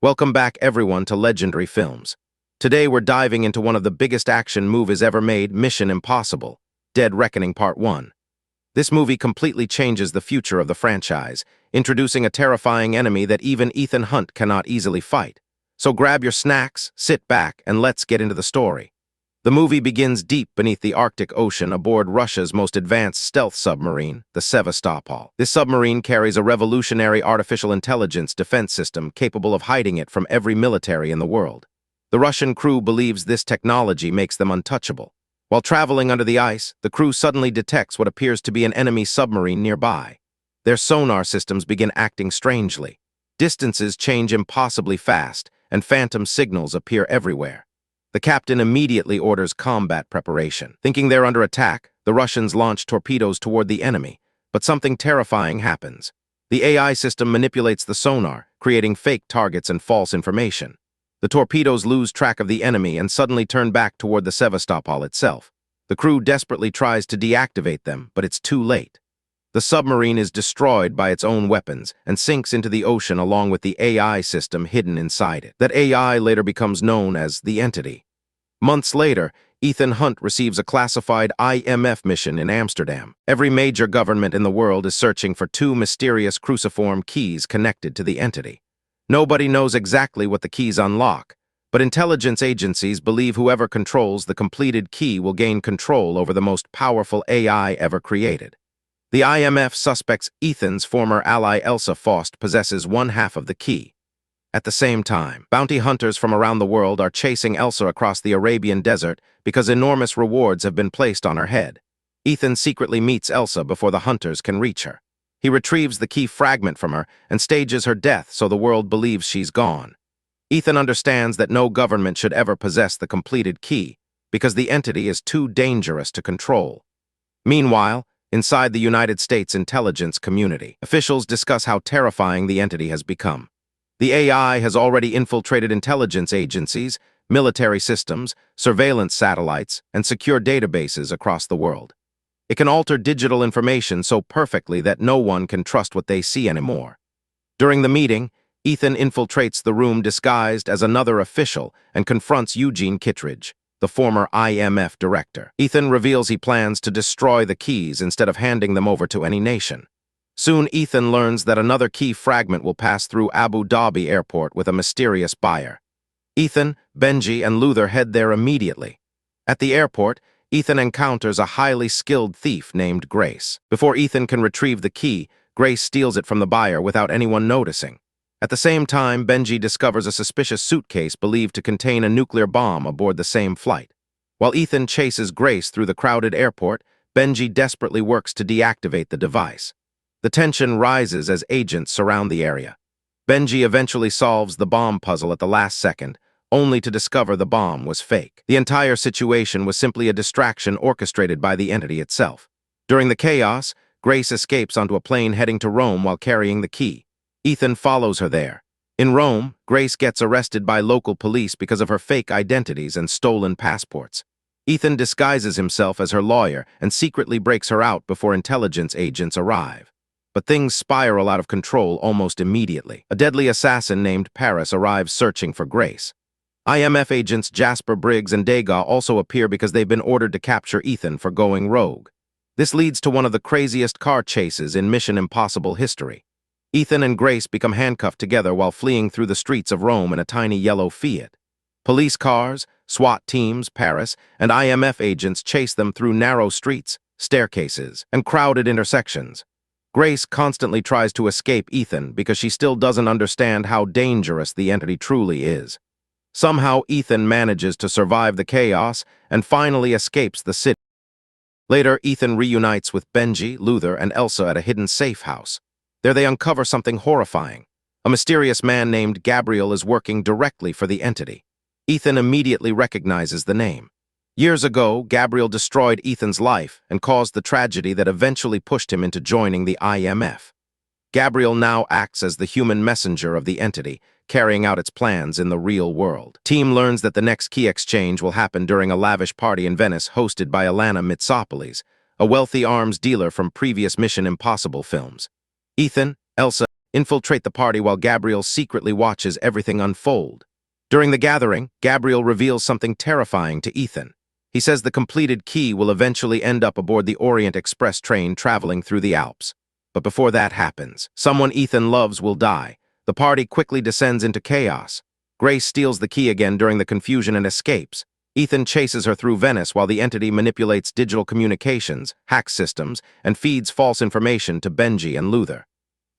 Welcome back, everyone, to Legendary Films. Today we're diving into one of the biggest action movies ever made, Mission Impossible: Dead Reckoning Part 1. This movie completely changes the future of the franchise, introducing a terrifying enemy that even Ethan Hunt cannot easily fight. So grab your snacks, sit back, and let's get into the story. The movie begins deep beneath the Arctic Ocean aboard Russia's most advanced stealth submarine, the Sevastopol. This submarine carries a revolutionary artificial intelligence defense system capable of hiding it from every military in the world. The Russian crew believes this technology makes them untouchable. While traveling under the ice, the crew suddenly detects what appears to be an enemy submarine nearby. Their sonar systems begin acting strangely. Distances change impossibly fast, and phantom signals appear everywhere. The captain immediately orders combat preparation. Thinking they're under attack, the Russians launch torpedoes toward the enemy, but something terrifying happens. The AI system manipulates the sonar, creating fake targets and false information. The torpedoes lose track of the enemy and suddenly turn back toward the Sevastopol itself. The crew desperately tries to deactivate them, but it's too late. The submarine is destroyed by its own weapons and sinks into the ocean along with the AI system hidden inside it. That AI later becomes known as the Entity. Months later, Ethan Hunt receives a classified IMF mission in Amsterdam. Every major government in the world is searching for two mysterious cruciform keys connected to the Entity. Nobody knows exactly what the keys unlock, but intelligence agencies believe whoever controls the completed key will gain control over the most powerful AI ever created. The IMF suspects Ethan's former ally Elsa Faust possesses one half of the key. At the same time, bounty hunters from around the world are chasing Elsa across the Arabian desert because enormous rewards have been placed on her head. Ethan secretly meets Elsa before the hunters can reach her. He retrieves the key fragment from her and stages her death so the world believes she's gone. Ethan understands that no government should ever possess the completed key because the Entity is too dangerous to control. Meanwhile, inside the United States intelligence community, officials discuss how terrifying the Entity has become. The AI has already infiltrated intelligence agencies, military systems, surveillance satellites, and secure databases across the world. It can alter digital information so perfectly that no one can trust what they see anymore. During the meeting, Ethan infiltrates the room disguised as another official and confronts Eugene Kittredge, the former IMF director. Ethan reveals he plans to destroy the keys instead of handing them over to any nation. Soon, Ethan learns that another key fragment will pass through Abu Dhabi airport with a mysterious buyer. Ethan, Benji, and Luther head there immediately. At the airport, Ethan encounters a highly skilled thief named Grace. Before Ethan can retrieve the key, Grace steals it from the buyer without anyone noticing. At the same time, Benji discovers a suspicious suitcase believed to contain a nuclear bomb aboard the same flight. While Ethan chases Grace through the crowded airport, Benji desperately works to deactivate the device. The tension rises as agents surround the area. Benji eventually solves the bomb puzzle at the last second, only to discover the bomb was fake. The entire situation was simply a distraction orchestrated by the Entity itself. During the chaos, Grace escapes onto a plane heading to Rome while carrying the key. Ethan follows her there. In Rome, Grace gets arrested by local police because of her fake identities and stolen passports. Ethan disguises himself as her lawyer and secretly breaks her out before intelligence agents arrive. But things spiral out of control almost immediately. A deadly assassin named Paris arrives searching for Grace. IMF agents Jasper, Briggs, and Degas also appear because they've been ordered to capture Ethan for going rogue. This leads to one of the craziest car chases in Mission Impossible history. Ethan and Grace become handcuffed together while fleeing through the streets of Rome in a tiny yellow Fiat. Police cars, SWAT teams, Paris, and IMF agents chase them through narrow streets, staircases, and crowded intersections. Grace constantly tries to escape Ethan because she still doesn't understand how dangerous the Entity truly is. Somehow, Ethan manages to survive the chaos and finally escapes the city. Later, Ethan reunites with Benji, Luther, and Elsa at a hidden safe house. There they uncover something horrifying. A mysterious man named Gabriel is working directly for the Entity. Ethan immediately recognizes the name. Years ago, Gabriel destroyed Ethan's life and caused the tragedy that eventually pushed him into joining the IMF. Gabriel now acts as the human messenger of the Entity, carrying out its plans in the real world. Team learns that the next key exchange will happen during a lavish party in Venice hosted by Alana Mitsopoulos, a wealthy arms dealer from previous Mission Impossible films. Ethan, Elsa, infiltrate the party while Gabriel secretly watches everything unfold. During the gathering, Gabriel reveals something terrifying to Ethan. He says the completed key will eventually end up aboard the Orient Express train traveling through the Alps. But before that happens, someone Ethan loves will die. The party quickly descends into chaos. Grace steals the key again during the confusion and escapes. Ethan chases her through Venice while the entity manipulates digital communications, hacks systems, and feeds false information to Benji and Luther.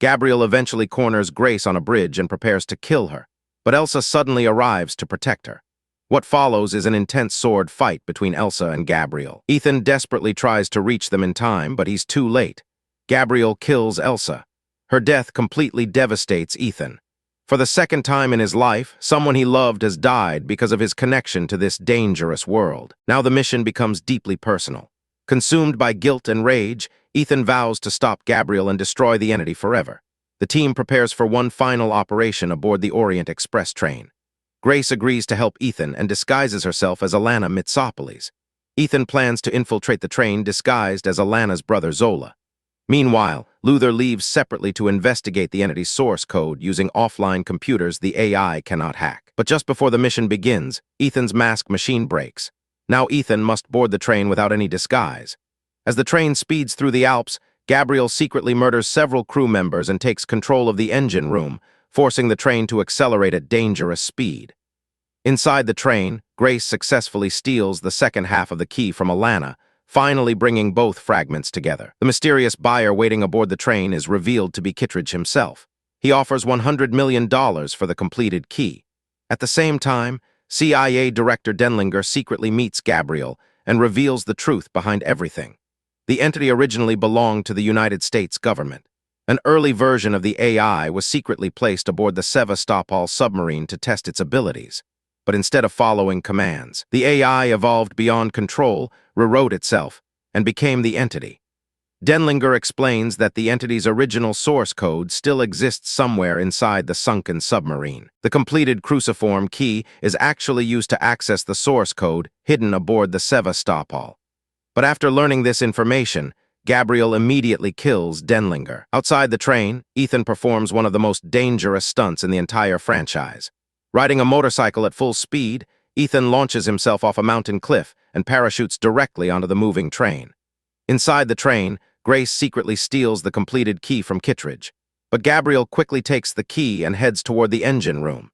Gabriel eventually corners Grace on a bridge and prepares to kill her, but Elsa suddenly arrives to protect her. What follows is an intense sword fight between Elsa and Gabriel. Ethan desperately tries to reach them in time, but he's too late. Gabriel kills Elsa. Her death completely devastates Ethan. For the second time in his life, someone he loved has died because of his connection to this dangerous world. Now the mission becomes deeply personal. Consumed by guilt and rage, Ethan vows to stop Gabriel and destroy the entity forever. The team prepares for one final operation aboard the Orient Express train. Grace agrees to help Ethan and disguises herself as Alana Mitsopoulos. Ethan plans to infiltrate the train disguised as Alana's brother Zola. Meanwhile, Luther leaves separately to investigate the entity's source code using offline computers the AI cannot hack. But just before the mission begins, Ethan's mask machine breaks. Now Ethan must board the train without any disguise. As the train speeds through the Alps, Gabriel secretly murders several crew members and takes control of the engine room, forcing the train to accelerate at dangerous speed. Inside the train, Grace successfully steals the second half of the key from Alana, finally bringing both fragments together. The mysterious buyer waiting aboard the train is revealed to be Kittredge himself. He offers $100 million for the completed key. At the same time, CIA Director Denlinger secretly meets Gabriel and reveals the truth behind everything. The entity originally belonged to the United States government. An early version of the AI was secretly placed aboard the Sevastopol submarine to test its abilities. But instead of following commands, the AI evolved beyond control, rewrote itself, and became the entity. Denlinger explains that the entity's original source code still exists somewhere inside the sunken submarine. The completed cruciform key is actually used to access the source code hidden aboard the Sevastopol. But after learning this information, Gabriel immediately kills Denlinger. Outside the train, Ethan performs one of the most dangerous stunts in the entire franchise. Riding a motorcycle at full speed, Ethan launches himself off a mountain cliff and parachutes directly onto the moving train. Inside the train, Grace secretly steals the completed key from Kittredge, but Gabriel quickly takes the key and heads toward the engine room.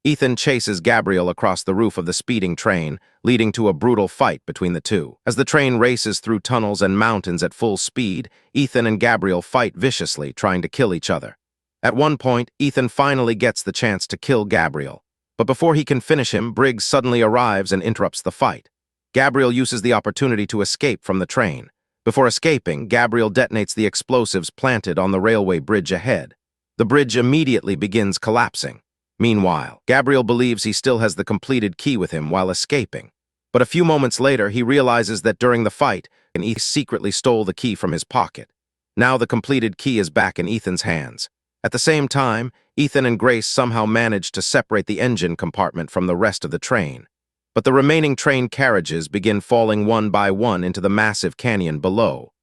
Ethan chases Gabriel across the roof of the speeding train, leading to a brutal fight between the two. As the train races through tunnels and mountains at full speed, Ethan and Gabriel fight viciously, trying to kill each other. At one point, Ethan finally gets the chance to kill Gabriel. But before he can finish him, Briggs suddenly arrives and interrupts the fight. Gabriel uses the opportunity to escape from the train. Before escaping, Gabriel detonates the explosives planted on the railway bridge ahead. The bridge immediately begins collapsing. Meanwhile, Gabriel believes he still has the completed key with him while escaping. But a few moments later, he realizes that during the fight, Ethan secretly stole the key from his pocket. Now the completed key is back in Ethan's hands. At the same time, Ethan and Grace somehow manage to separate the engine compartment from the rest of the train. But the remaining train carriages begin falling one by one into the massive canyon below.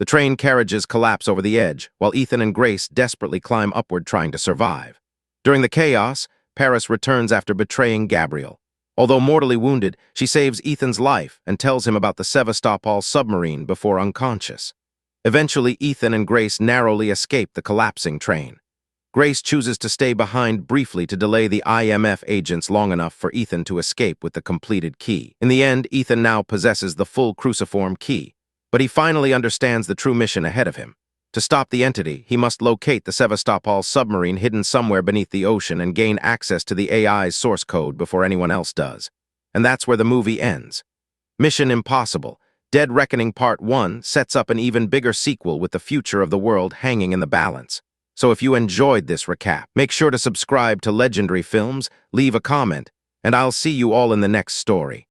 The train carriages collapse over the edge, while Ethan and Grace desperately climb upward trying to survive. During the chaos, Paris returns after betraying Gabriel. Although mortally wounded, she saves Ethan's life and tells him about the Sevastopol submarine before unconscious. Eventually, Ethan and Grace narrowly escape the collapsing train. Grace chooses to stay behind briefly to delay the IMF agents long enough for Ethan to escape with the completed key. In the end, Ethan now possesses the full cruciform key, but he finally understands the true mission ahead of him. To stop the entity, he must locate the Sevastopol submarine hidden somewhere beneath the ocean and gain access to the AI's source code before anyone else does. And that's where the movie ends. Mission Impossible: Dead Reckoning Part 1 sets up an even bigger sequel with the future of the world hanging in the balance. So if you enjoyed this recap, make sure to subscribe to Legendary Films, leave a comment, and I'll see you all in the next story.